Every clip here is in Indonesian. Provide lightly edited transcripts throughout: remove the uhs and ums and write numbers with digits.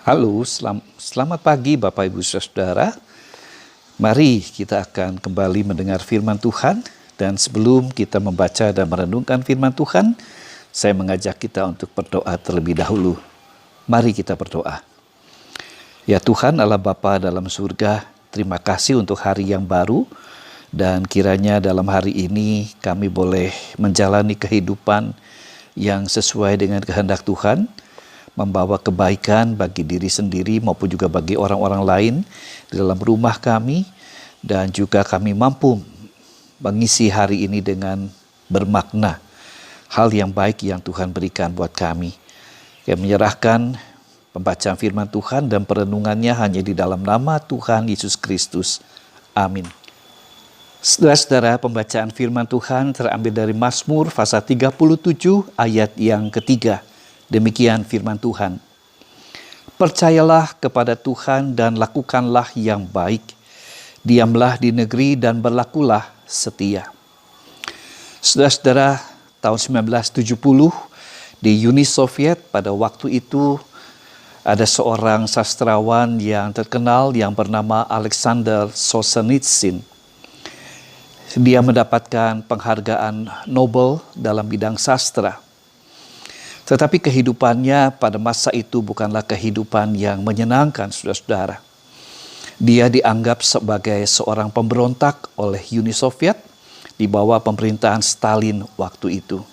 Halo, selamat pagi Bapak Ibu Saudara. Mari kita akan kembali mendengar firman Tuhan. Dan sebelum kita membaca dan merenungkan firman Tuhan, saya mengajak kita untuk berdoa terlebih dahulu. Mari kita berdoa. Ya Tuhan Allah Bapa dalam surga, terima kasih untuk hari yang baru. Dan kiranya dalam hari ini kami boleh menjalani kehidupan yang sesuai dengan kehendak Tuhan, membawa kebaikan bagi diri sendiri maupun juga bagi orang-orang lain di dalam rumah kami, dan juga kami mampu mengisi hari ini dengan bermakna hal yang baik yang Tuhan berikan buat kami. Kami menyerahkan pembacaan firman Tuhan dan perenungannya hanya di dalam nama Tuhan Yesus Kristus. Amin. Saudara-saudara, pembacaan firman Tuhan terambil dari Mazmur pasal 37 ayat yang ketiga. Demikian firman Tuhan. Percayalah kepada Tuhan dan lakukanlah yang baik. Diamlah di negeri dan berlakulah setia. Saudara-saudara, tahun 1970 di Uni Soviet pada waktu itu ada seorang sastrawan yang terkenal yang bernama Alexander Solzhenitsyn. Dia mendapatkan penghargaan Nobel dalam bidang sastra. Tetapi kehidupannya pada masa itu bukanlah kehidupan yang menyenangkan, saudara-saudara. Dia dianggap sebagai seorang pemberontak oleh Uni Soviet di bawah pemerintahan Stalin waktu itu.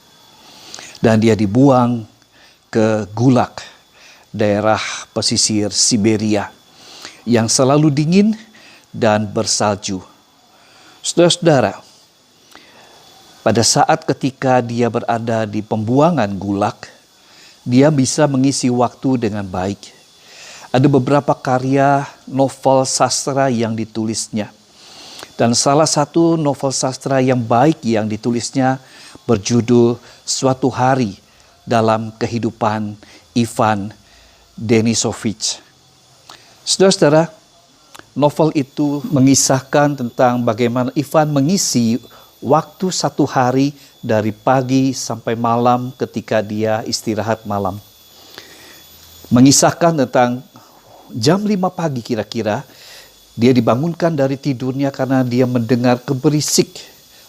Dan dia dibuang ke Gulag, daerah pesisir Siberia, yang selalu dingin dan bersalju. Saudara-saudara, pada saat ketika dia berada di pembuangan Gulag, dia bisa mengisi waktu dengan baik. Ada beberapa karya novel sastra yang ditulisnya. Dan salah satu novel sastra yang baik yang ditulisnya berjudul Suatu Hari dalam Kehidupan Ivan Denisovich. Saudara-saudara, novel itu mengisahkan tentang bagaimana Ivan mengisi waktu satu hari dari pagi sampai malam ketika dia istirahat malam. Mengisahkan tentang jam 5 pagi kira-kira, dia dibangunkan dari tidurnya karena dia mendengar keberisik,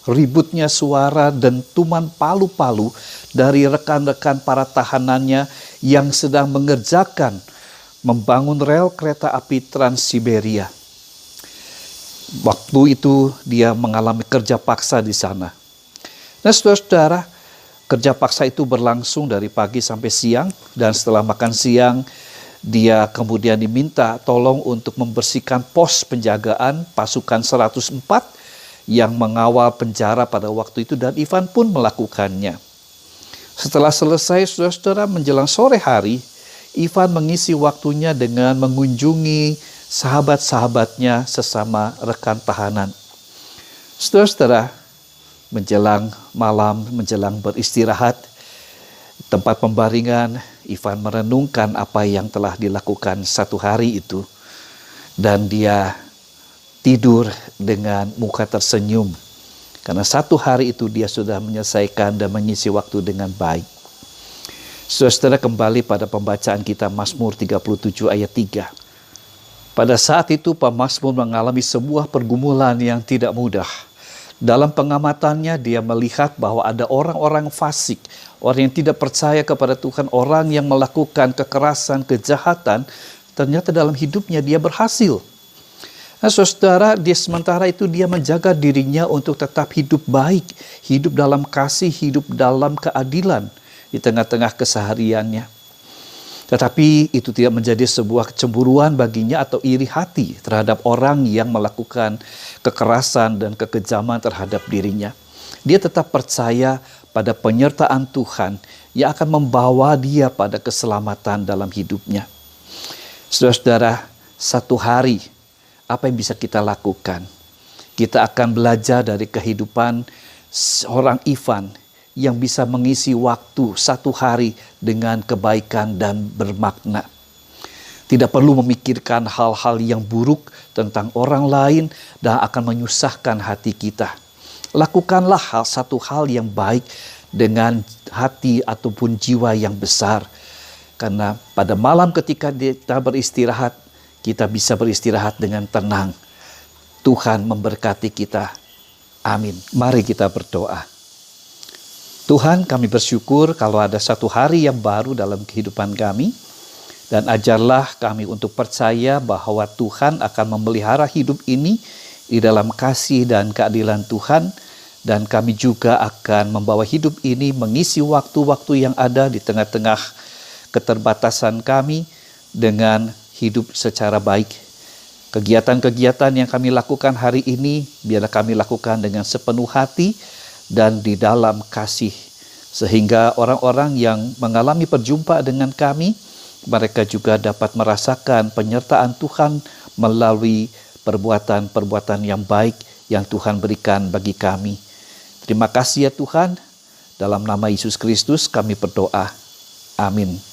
ributnya suara dentuman palu-palu dari rekan-rekan para tahanannya yang sedang mengerjakan membangun rel kereta api Trans-Siberia. Waktu itu dia mengalami kerja paksa di sana. Nah, saudara-saudara, kerja paksa itu berlangsung dari pagi sampai siang, dan setelah makan siang, dia kemudian diminta tolong untuk membersihkan pos penjagaan pasukan 104 yang mengawal penjara pada waktu itu, dan Ivan pun melakukannya. Setelah selesai, saudara-saudara, menjelang sore hari, Ivan mengisi waktunya dengan mengunjungi sahabat-sahabatnya sesama rekan tahanan. Saudara-saudara, menjelang malam, menjelang beristirahat, tempat pembaringan, Ivan merenungkan apa yang telah dilakukan satu hari itu. Dan dia tidur dengan muka tersenyum. Karena satu hari itu dia sudah menyelesaikan dan mengisi waktu dengan baik. Saudara, kembali pada pembacaan kita Mazmur 37 ayat 3. Pada saat itu pemazmur mengalami sebuah pergumulan yang tidak mudah. Dalam pengamatannya dia melihat bahwa ada orang-orang fasik, orang yang tidak percaya kepada Tuhan, orang yang melakukan kekerasan, kejahatan, ternyata dalam hidupnya dia berhasil. Nah, saudara, sementara itu dia menjaga dirinya untuk tetap hidup baik, hidup dalam kasih, hidup dalam keadilan di tengah-tengah kesehariannya. Tetapi itu tidak menjadi sebuah kecemburuan baginya atau iri hati terhadap orang yang melakukan kekerasan dan kekejaman terhadap dirinya. Dia tetap percaya pada penyertaan Tuhan yang akan membawa dia pada keselamatan dalam hidupnya. Saudara-saudara, satu hari apa yang bisa kita lakukan? Kita akan belajar dari kehidupan seorang Ivan yang bisa mengisi waktu satu hari dengan kebaikan dan bermakna. Tidak perlu memikirkan hal-hal yang buruk tentang orang lain dan akan menyusahkan hati kita. Lakukanlah satu hal yang baik dengan hati ataupun jiwa yang besar. Karena pada malam ketika kita beristirahat, kita bisa beristirahat dengan tenang. Tuhan memberkati kita. Amin. Mari kita berdoa. Tuhan, kami bersyukur kalau ada satu hari yang baru dalam kehidupan kami. Dan ajarlah kami untuk percaya bahwa Tuhan akan memelihara hidup ini di dalam kasih dan keadilan Tuhan. Dan kami juga akan membawa hidup ini mengisi waktu-waktu yang ada di tengah-tengah keterbatasan kami dengan hidup secara baik. Kegiatan-kegiatan yang kami lakukan hari ini, biarlah kami lakukan dengan sepenuh hati dan di dalam kasih. Sehingga orang-orang yang mengalami perjumpaan dengan kami, mereka juga dapat merasakan penyertaan Tuhan melalui perbuatan-perbuatan yang baik yang Tuhan berikan bagi kami. Terima kasih ya Tuhan, dalam nama Yesus Kristus kami berdoa. Amin.